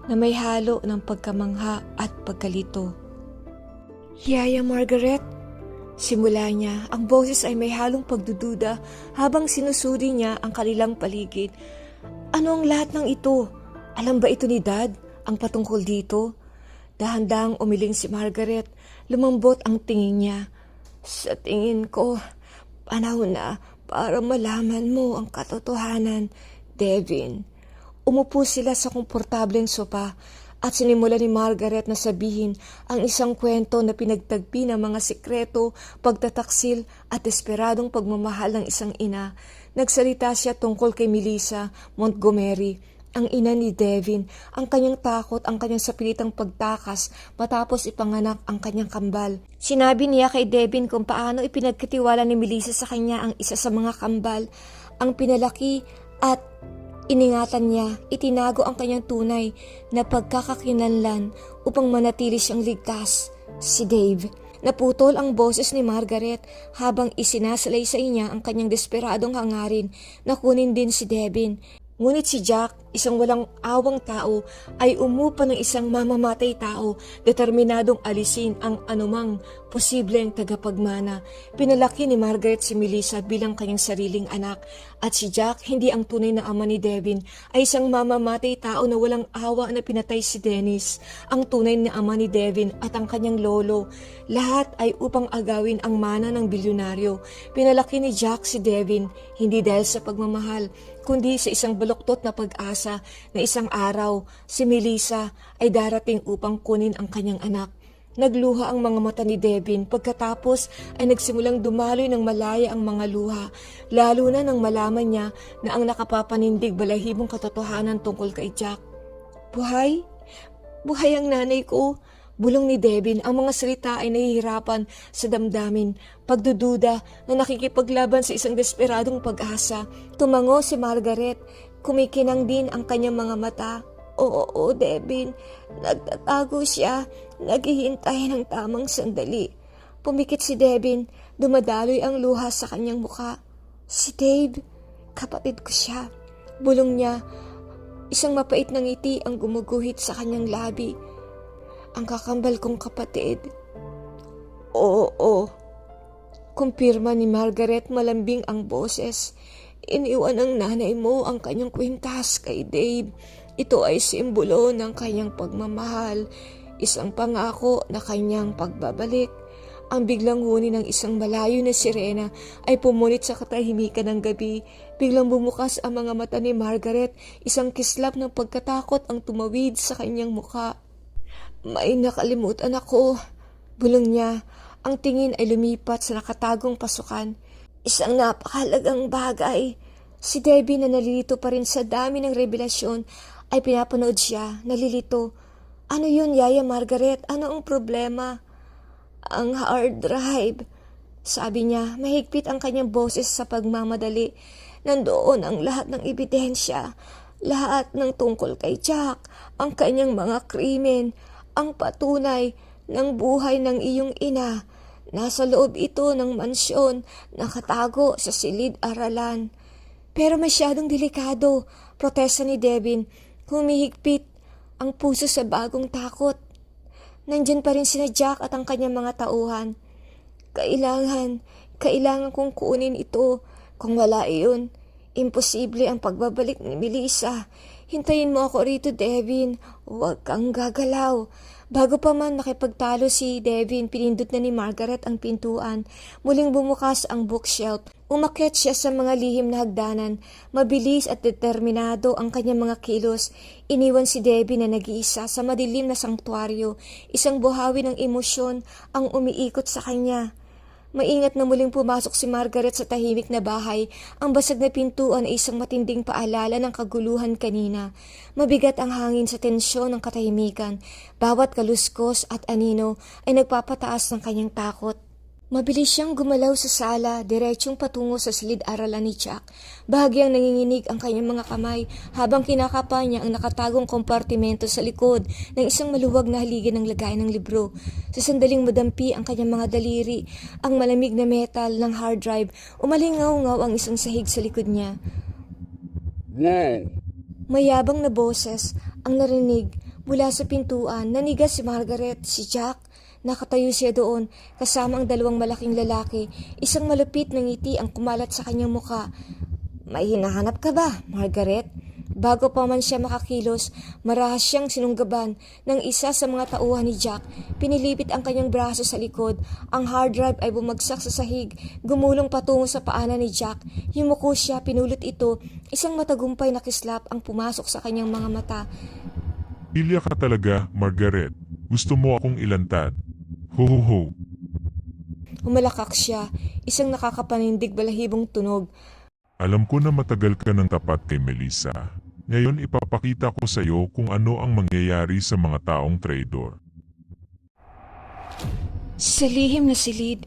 na may halo ng pagkamangha at pagkalito. Yaya Margaret? Simula niya, ang boses ay may halong pagdududa habang sinusuri niya ang kanilang paligid. Ano ang lahat ng ito? Alam ba ito ni Dad ang patungkol dito? Dahan-dahang umiling si Margaret. Lumambot ang tingin niya. Sa tingin ko, panahon na para malaman mo ang katotohanan, Devin. Umupo sila sa komportableng sopa at sinimula ni Margaret na sabihin ang isang kwento na pinagtagpi ng mga sikreto, pagtataksil at desperadong pagmamahal ng isang ina. Nagsalita siya tungkol kay Melissa Montgomery, ang ina ni Devin, ang kanyang takot, ang kanyang sapilitang pagtakas matapos ipanganak ang kanyang kambal. Sinabi niya kay Devin kung paano ipinagkatiwala ni Melissa sa kanya ang isa sa mga kambal, ang pinalaki at iningatan niya, itinago ang kanyang tunay na pagkakakinlanlan upang manatili siyang ligtas, si Dave. Naputol ang boses ni Margaret habang isinasalaysay niya ang kanyang desperadong hangarin na kunin din si Devin. Ngunit si Jack, isang walang awang tao, ay umupa ng isang mamamatay tao, determinadong alisin ang anumang posibleng tagapagmana. Pinalaki ni Margaret si Melissa bilang kanyang sariling anak, at si Jack, hindi ang tunay na ama ni Devin, ay isang mamamatay tao na walang awa na pinatay si Dennis, ang tunay na ama ni Devin at ang kanyang lolo. Lahat ay upang agawin ang mana ng bilyonaryo. Pinalaki ni Jack si Devin, hindi dahil sa pagmamahal, kundi sa isang baluktot na pag-asa na isang araw, si Melissa ay darating upang kunin ang kanyang anak. Nagluha ang mga mata ni Devin, pagkatapos ay nagsimulang dumaloy ng malaya ang mga luha, lalo na nang malaman niya na ang nakapapanindig balahibong katotohanan tungkol kay Jack. Buhay? Buhay ang nanay ko. Bulong ni Devin, ang mga salita ay nahihirapan sa damdamin, pagdududa na nakikipaglaban sa isang desperadong pag-asa. Tumango si Margaret, kumikinang din ang kanyang mga mata. Oo, Devin, nagtatago siya, naghihintay ng tamang sandali. Pumikit si Devin, dumadaloy ang luha sa kanyang muka. Si Dave, kapatid ko siya. Bulong niya, isang mapait na ngiti ang gumuguhit sa kanyang labi. ang kakambal kong kapatid. Oo. Kumpirma ni Margaret malambing ang boses. Iniwan ng nanay mo ang kanyang kwintas kay Dave. Ito ay simbolo ng kanyang pagmamahal, isang pangako na kanyang pagbabalik. Ang biglang huni ng isang malayo na sirena ay pumunit sa katahimikan ng gabi. Biglang bumukas ang mga mata ni Margaret, isang kislap ng pagkatakot ang tumawid sa kanyang muka. May nakalimutan ako, bulong niya. Ang tingin ay lumipat sa nakatagong pasukan. Isang napakahalagang bagay. Si Debbie na nalilito pa rin sa dami ng revelasyon ay pinapanood siya, nalilito. Ano yun, Yaya Margaret? Ano ang problema? Ang hard drive. Sabi niya, mahigpit ang kanyang boses sa pagmamadali. Nandoon ang lahat ng ebidensya, lahat ng tungkol kay Jack, ang kanyang mga krimen, ang patunay ng buhay ng iyong ina. Nasa loob ito ng mansyon, nakatago sa silid-aralan. Pero masyadong delikado, protesta ni Devin. Humihigpit ang puso sa bagong takot. Nandyan pa rin sina Jack at ang kanyang mga tauhan. Kailangan kong kunin ito. Kung wala iyon, imposible ang pagbabalik ni Melissa. Hintayin mo ako rito, Devin. Huwag kang gagalaw. Bago pa man makipagtalo si Devin, pinindot na ni Margaret ang pintuan. Muling bumukas ang bookshelf. Umakyat siya sa mga lihim na hagdanan. Mabilis at determinado ang kanyang mga kilos. Iniwan si Devin na nag-iisa sa madilim na sanktuaryo. Isang buhawi ng emosyon ang umiikot sa kanya. Maingat na muling pumasok si Margaret sa tahimik na bahay. Ang basag na pintuan ay isang matinding paalala ng kaguluhan kanina. Mabigat ang hangin sa tensyon ng katahimikan. Bawat kaluskos at anino ay nagpapataas ng kanyang takot. Mabilis siyang gumalaw sa sala, diretsong patungo sa silid-aralan ni Jack. Bahagyang nanginginig ang kanyang mga kamay habang kinakapa niya ang nakatagong kompartimento sa likod ng isang maluwag na haligi ng lagayan ng libro. Sa sandaling madampi ang kanyang mga daliri, ang malamig na metal ng hard drive, umalingaw-ngaw ang isang sahig sa likod niya. Wow! Mayabang na boses ang narinig mula sa pintuan. Nanigas si Margaret, si Jack. Nakatayo siya doon kasama ang dalawang malaking lalaki. Isang malupit na ngiti ang kumalat sa kanyang muka. May hinahanap ka ba, Margaret? Bago pa man siya makakilos, marahas siyang sinunggaban ng isa sa mga tauhan ni Jack. Pinilipit ang kanyang braso sa likod. Ang hard drive ay bumagsak sa sahig, gumulong patungo sa paanan ni Jack. Yumuko siya, pinulot ito. Isang matagumpay na kislap ang pumasok sa kanyang mga mata. Pilya ka talaga, Margaret. Gusto mo akong ilantad. Ho. Humalakak siya, isang nakakapanindig balahibong tunog. Alam ko na matagal ka ng tapat kay Melissa. Ngayon ipapakita ko sa iyo kung ano ang mangyayari sa mga taong traidor. Sa lihim na silid,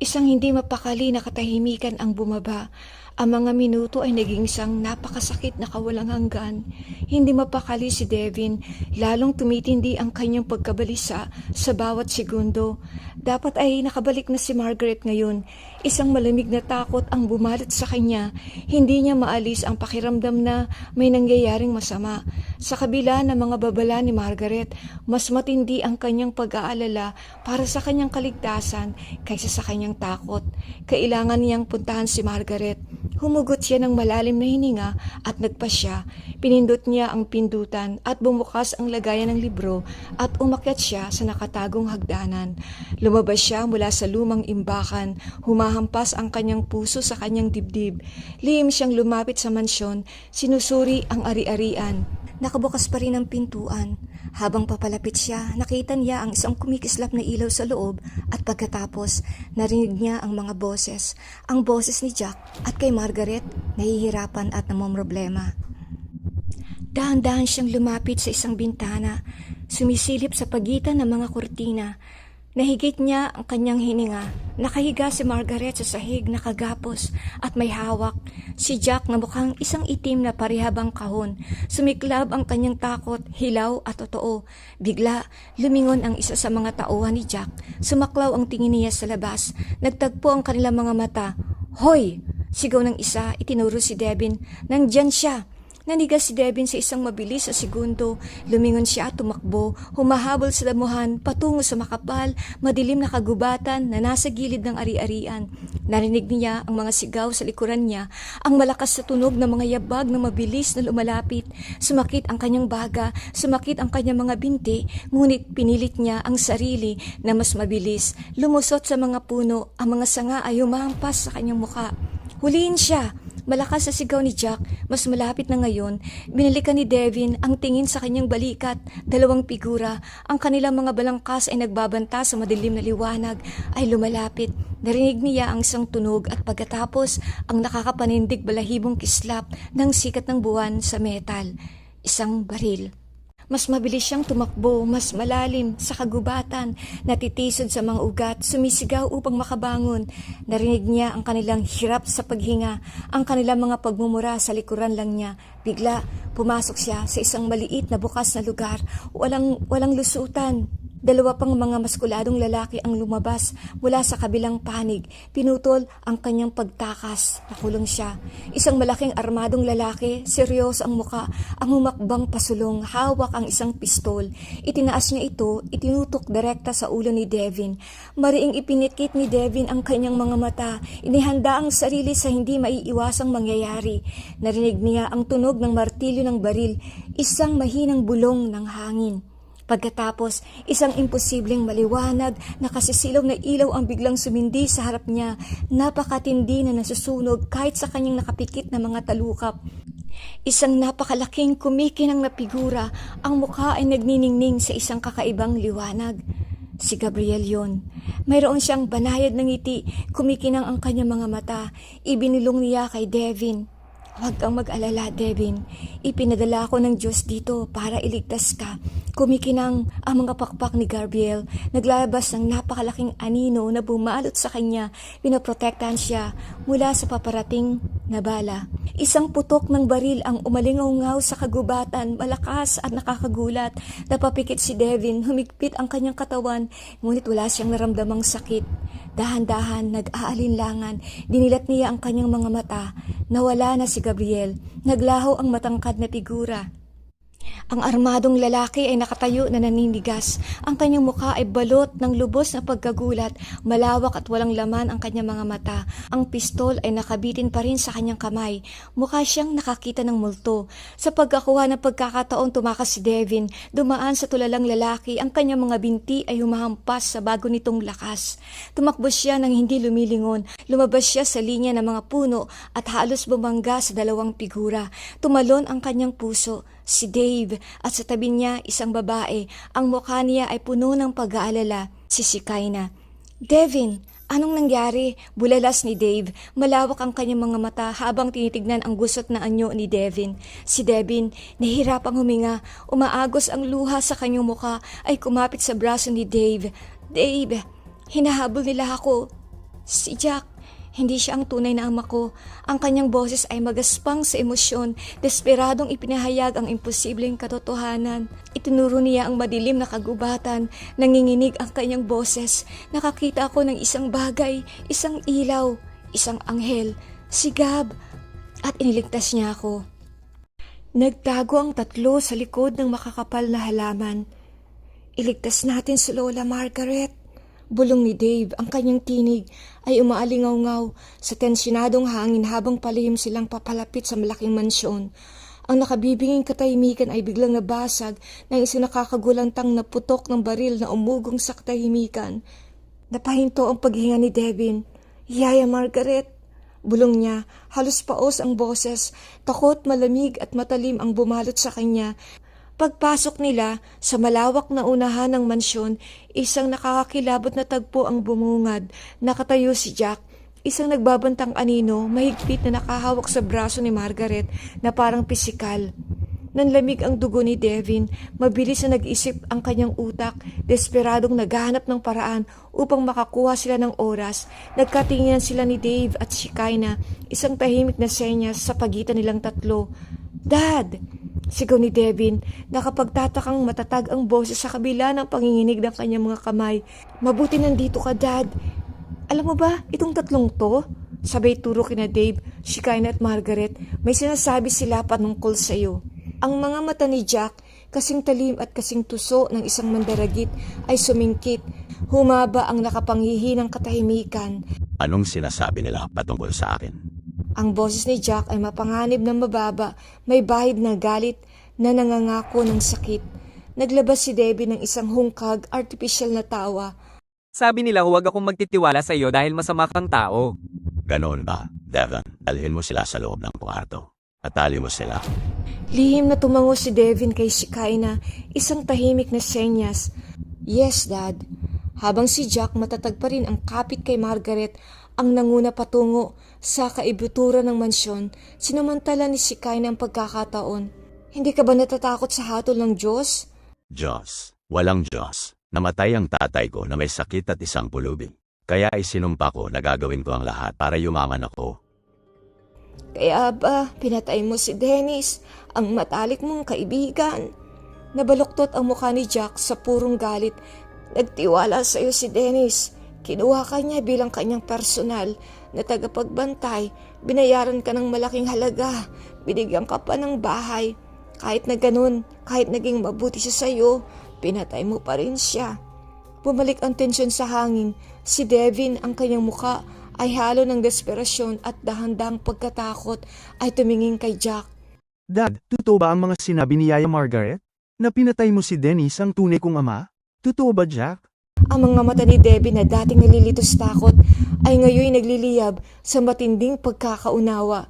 isang hindi mapakali na katahimikan ang bumaba. Ang mga minuto ay naging isang napakasakit na kawalang hanggan. Hindi mapakali si Devin, lalong tumitindi ang kanyang pagkabalisa sa bawat segundo. Dapat ay nakabalik na si Margaret ngayon. Isang malamig na takot ang bumalot sa kanya. Hindi niya maalis ang pakiramdam na may nangyayaring masama. Sa kabila ng mga babala ni Margaret, mas matindi ang kanyang pag-aalala para sa kanyang kaligtasan kaysa sa kanyang takot. Kailangan niyang puntahan si Margaret. Humugot siya ng malalim na hininga at nagpasya. Pinindot niya ang pindutan at bumukas ang lagayan ng libro at umakyat siya sa nakatagong hagdanan. Lumabas siya mula sa lumang imbakan. Humahampas ang kanyang puso sa kanyang dibdib. Lihim siyang lumapit sa mansyon, sinusuri ang ari-arian. Nakabukas pa rin ang pintuan. Habang papalapit siya, nakita niya ang isang kumikislap na ilaw sa loob at pagkatapos, narinig niya ang mga boses. Ang boses ni Jack at kay Margaret, nahihirapan at namomroblema. Dahan-dahan siyang lumapit sa isang bintana, sumisilip sa pagitan ng mga kurtina. Nahigit niya ang kanyang hininga. Nakahiga si Margaret sa sahig na kagapos at may hawak. Si Jack na mukhang isang itim na parihabang kahon. Sumiklab ang kanyang takot, hilaw at totoo. Bigla, lumingon ang isa sa mga tauhan ni Jack. Sumaklaw ang tingin niya sa labas. Nagtagpo ang kanilang mga mata. Hoy! Sigaw ng isa, itinuro si Devin. Nandyan siya! Nanigas si Devin sa isang mabilis na segundo. Lumingon siya at tumakbo, humahabol sa damuhan patungo sa makapal, madilim na kagubatan na nasa gilid ng ari-arian. Narinig niya ang mga sigaw sa likuran niya, ang malakas na tunog ng mga yabag na mabilis na lumalapit. Sumakit ang kanyang baga, sumakit ang kanyang mga binti, ngunit pinilit niya ang sarili na mas mabilis. Lumusot sa mga puno, ang mga sanga ay humampas sa kanyang muka. Huliin siya! Malakas sa sigaw ni Jack, mas malapit na ngayon. Binalikan ni Devin ang tingin sa kanyang balikat. Dalawang figura, ang kanilang mga balangkas ay nagbabanta sa madilim na liwanag, ay lumalapit. Narinig niya ang isang tunog at pagkatapos ang nakakapanindig balahibong kislap ng sikat ng buwan sa metal. Isang baril. Mas mabilis siyang tumakbo, mas malalim sa kagubatan, natitisod sa mga ugat, sumisigaw upang makabangon. Narinig niya ang kanilang hirap sa paghinga, ang kanilang mga pagmumura sa likuran lang niya. Bigla, pumasok siya sa isang maliit na bukas na lugar, walang lusutan. Dalawa pang mga maskuladong lalaki ang lumabas mula sa kabilang panig. Pinutol ang kanyang pagtakas. Nakulong siya. Isang malaking armadong lalaki, seryoso ang muka, ang humakbang pasulong, hawak ang isang pistol. Itinaas niya ito, itinutok direkta sa ulo ni Devin. Mariing ipinikit ni Devin ang kanyang mga mata. Inihanda ang sarili sa hindi maiiwasang mangyayari. Narinig niya ang tunog ng martilyo ng baril, isang mahinang bulong ng hangin. Pagkatapos, isang imposibleng maliwanag na kasisilaw na ilaw ang biglang sumindi sa harap niya. Napakatindi na nasusunog kahit sa kanyang nakapikit na mga talukap. Isang napakalaking kumikinang na figura, ang mukha ay nagniningning sa isang kakaibang liwanag. Si Gabriel yon. Mayroon siyang banayad ng ngiti, kumikinang ang kanyang mga mata. Ibinulong niya kay Devin. Huwag kang mag-alala, Devin. Ipinadala ko ng Diyos dito para iligtas ka. Kumikinang ang mga pakpak ni Gabriel. Naglalabas ng napakalaking anino na bumalot sa kanya. Pinoprotektahan siya mula sa paparating na bala. Isang putok ng baril ang umalingaw-ngaw sa kagubatan, malakas at nakakagulat. Napapikit si Devin, humigpit ang kanyang katawan, ngunit wala siyang naramdamang sakit. Dahan-dahan, nag-aalinlangan, dinilat niya ang kanyang mga mata. Nawala na si Gabriel, naglaho ang matangkad na figura. Ang armadong lalaki ay nakatayo na naninigas. Ang kanyang mukha ay balot ng lubos na pagkagulat. Malawak at walang laman ang kanyang mga mata. Ang pistol ay nakabitin pa rin sa kanyang kamay. Mukha siyang nakakita ng multo. Sa pagkakuha ng pagkakataon tumakas si Devin. Dumaan sa tulalang lalaki. Ang kanyang mga binti ay humahampas sa bago nitong lakas. Tumakbo siya nang hindi lumilingon. Lumabas siya sa linya ng mga puno at halos bumangga sa dalawang figura. Tumalon ang kanyang puso. Si Dave at sa tabi niya isang babae. Ang mukha niya ay puno ng pag-aalala. Si Shikaina. Devin, anong nangyari? Bulalas ni Dave. Malawak ang kanyang mga mata habang tinitignan ang gusot na anyo ni Devin. Si Devin, nahihirapang huminga. Umaagos ang luha sa kanyang mukha ay kumapit sa braso ni Dave. Dave, hinahabol nila ako. Si Jack. Hindi siya ang tunay na ama ko. Ang kanyang boses ay magaspang sa emosyon, desperadong ipinahayag ang imposibleng katotohanan. Itinuro niya ang madilim na kagubatan, nanginginig ang kanyang boses. Nakakita ako ng isang bagay, isang ilaw, isang anghel, si Gab, at iniligtas niya ako. Nagtago ang tatlo sa likod ng makakapal na halaman. Iligtas natin si Lola Margaret. Bulong ni Dave, ang kanyang tinig ay umaalingaw-ngaw sa tensyonadong hangin habang palihim silang papalapit sa malaking mansyon. Ang nakabibinging katahimikan ay biglang nabasag ng isang nakakagulantang na putok ng baril na umugong sa katahimikan. Napahinto ang paghinga ni Devin. Yaya Margaret, bulong niya, halos paos ang boses, takot, malamig at matalim ang bumalot sa kanya. Pagpasok nila sa malawak na unahan ng mansyon, isang nakakakilabot na tagpo ang bumungad. Nakatayo si Jack, isang nagbabantang anino, mahigpit na nakahawak sa braso ni Margaret na parang pisikal. Nanlamig ang dugo ni Devin, mabilis na nag-isip ang kanyang utak, desperadong naghahanap ng paraan upang makakuha sila ng oras. Nagkatinginan sila ni Dave at Shikaina, isang tahimik na senyas sa pagitan nilang tatlo. Dad! Sigaw ni Devin, nakapagtatakang matatag ang boses sa kabila ng panginginig ng kanyang mga kamay. Mabuti nandito ka, Dad. Alam mo ba, itong tatlong to, Sabay turo kina Dave, Shekinah at Margaret, may sinasabi sila patungkol sa iyo. Ang mga mata ni Jack, kasing talim at kasing tuso ng isang mandaragit, ay sumingkit. Humaba ang nakapanghihinang katahimikan. Anong sinasabi nila patungkol sa akin? Ang boses ni Jack ay mapanganib na mababa, may bahid na galit na nangangako ng sakit. Naglabas si Debbie ng isang hungkag, artificial na tawa. Sabi nila huwag akong magtitiwala sa iyo dahil masama kang tao. Ganon ba, Devon? Dalhin mo sila sa loob ng kwarto. Atali mo sila. Lihim na tumango si Devin kay Shekinah, isang tahimik na senyas. Yes, Dad. Habang si Jack matatag pa rin ang kapit kay Margaret, ang nanguna patungo sa kaibuturan ng mansyon, sinamantala ni Shekinah ang pagkakataon. Hindi ka ba natatakot sa hatol ng Diyos? Diyos. Walang Diyos. Namatay ang tatay ko na may sakit at isang pulubing. Kaya isinumpa ko na gagawin ko ang lahat para yumaman ako. Kaya ba pinatay mo si Dennis, ang matalik mong kaibigan? Nabaluktot ang mukha ni Jack sa purong galit. Nagtiwala sa iyo si Dennis. Kinuha ka niya bilang kanyang personal na tagapagbantay. Binayaran ka ng malaking halaga. Binigyan ka pa ng bahay. Kahit na ganun, kahit naging mabuti siya sa iyo, pinatay mo pa rin siya. Bumalik ang tensyon sa hangin. Si Devin, ang kanyang muka ay halo ng desperasyon at dahan-dahang pagkatakot ay tumingin kay Jack. Dad, totoo ba ang mga sinabi ni Yaya Margaret? Na pinatay mo si Dennis, ang tunay kong ama? Totoo ba, Jack? Ang mga mata ni Debbie na dating nalilitos takot ay ngayon nagliliyab sa matinding pagkakaunawa.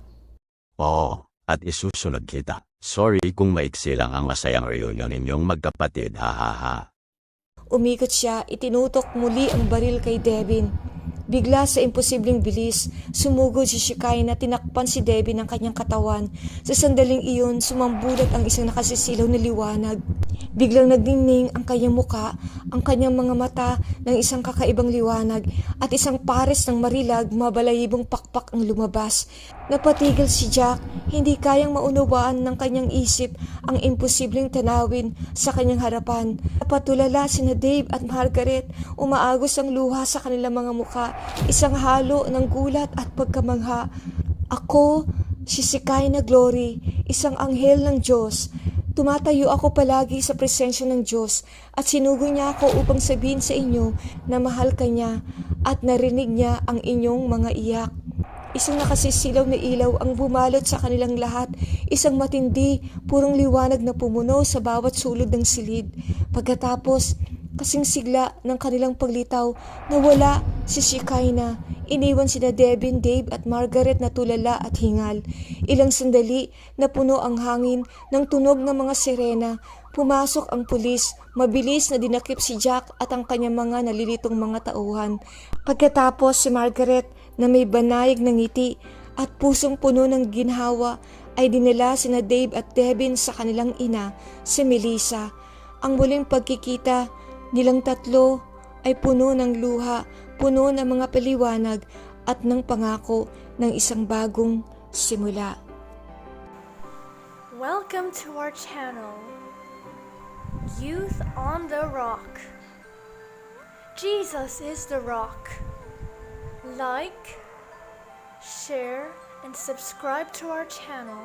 Oo, at isusunod kita. Sorry kung maiksi lang ang masayang reunion ninyong magkapatid, ha. Umikot siya, itinutok muli ang baril kay Devin. Bigla sa imposibleng bilis, sumugod si Shekinah na tinakpan si Debbie ng kanyang katawan. Sa sandaling iyon, sumambulat ang isang nakasisilaw na liwanag. Biglang nagdingning ang kanyang muka, ang kanyang mga mata ng isang kakaibang liwanag at isang pares ng marilag, mabalayibong pakpak ang lumabas. Napatigil si Jack, hindi kayang maunawaan ng kanyang isip ang imposibleng tanawin sa kanyang harapan. Napatulala sina Dave at Margaret, umaagos ang luha sa kanilang mga muka, isang halo ng gulat at pagkamangha. Ako, si Shekinah Glory, isang anghel ng Diyos. Tumatayo ako palagi sa presensya ng Diyos at sinugo niya ako upang sabihin sa inyo na mahal ka niya at narinig niya ang inyong mga iyak. Isang nakasisilaw na ilaw ang bumalot sa kanilang lahat, isang matindi, purong liwanag na pumuno sa bawat sulod ng silid. Pagkatapos, kasing sigla ng kanilang paglitaw, nawala si Shekinah. Iniwan sina Devin, Dave at Margaret na tulala at hingal. Ilang sandali napuno ang hangin ng tunog ng mga sirena. Pumasok ang pulis, mabilis na dinakip si Jack at ang kanyang mga nalilitong mga tauhan. Pagkatapos si Margaret na may banayag ng ngiti at pusong puno ng ginhawa ay dinala sina Dave at Devin sa kanilang ina, si Melissa. Ang muling pagkikita nilang tatlo ay puno ng luha, puno ng mga paliwanag at ng pangako ng isang bagong simula. Welcome to our channel, Youth on the Rock. Jesus is the rock. Like, share, and subscribe to our channel.